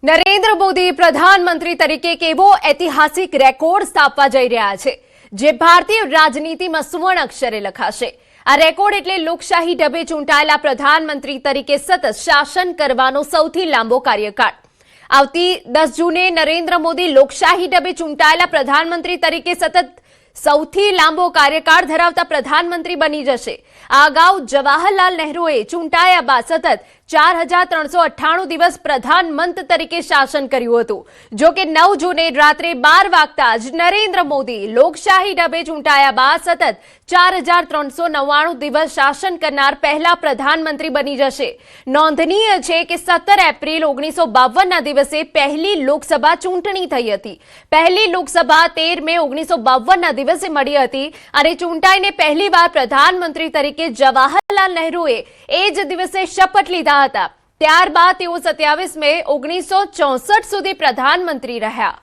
નરેન્દ્ર મોદી પ્રધાનમંત્રી તરીકે કેવો ઐતિહાસિક રેકોર્ડ સ્થાપવા જઈ રહ્યા છે, જે ભારતીય રાજનીતિમાં સુવર્ણ અક્ષરે લખાશે। આ રેકોર્ડ એટલે લોકશાહી ઢબે ચૂંટાયેલા પ્રધાનમંત્રી તરીકે સતત શાસન કરવાનો સૌથી લાંબો કાર્યકાળ। આવતી 10 જૂને નરેન્દ્ર મોદી લોકશાહી ઢબે ચૂંટાયેલા પ્રધાનમંત્રી તરીકે સતત સૌથી લાંબો કાર્યકાળ ધરાવતા પ્રધાનમંત્રી બની જશે। આ અગાઉ જવાહરલાલ નહેરુએ ચૂંટાયા બાદ સતત 4398 દિવસ પ્રધાનમંત્રી તરીકે શાસન કર્યું હતું। જો કે 9 જૂને રાત્રે 12 વાગતા જ નરેન્દ્ર મોદી લોકશાહી ઢબે ચૂંટાયા બાદ સતત 4399 દિવસ શાસન કરનાર પહેલા પ્રધાનમંત્રી બની જશે। નોંધનીય છે કે 17 એપ્રિલ 1952ના દિવસે પહેલી લોકસભા ચૂંટણી થઈ હતી। પહેલી લોકસભા 13 મે 1952ના દિવસે મળી હતી અને ચૂંટાઈને પહેલીવાર પ્રધાનમંત્રી તરીકે જવાહરલાલ નહેરુએ એ જ દિવસે શપથ લીધા હતા। ત્યારબાદ તેઓ 27 મે 1964 સુધી પ્રધાનમંત્રી રહ્યા।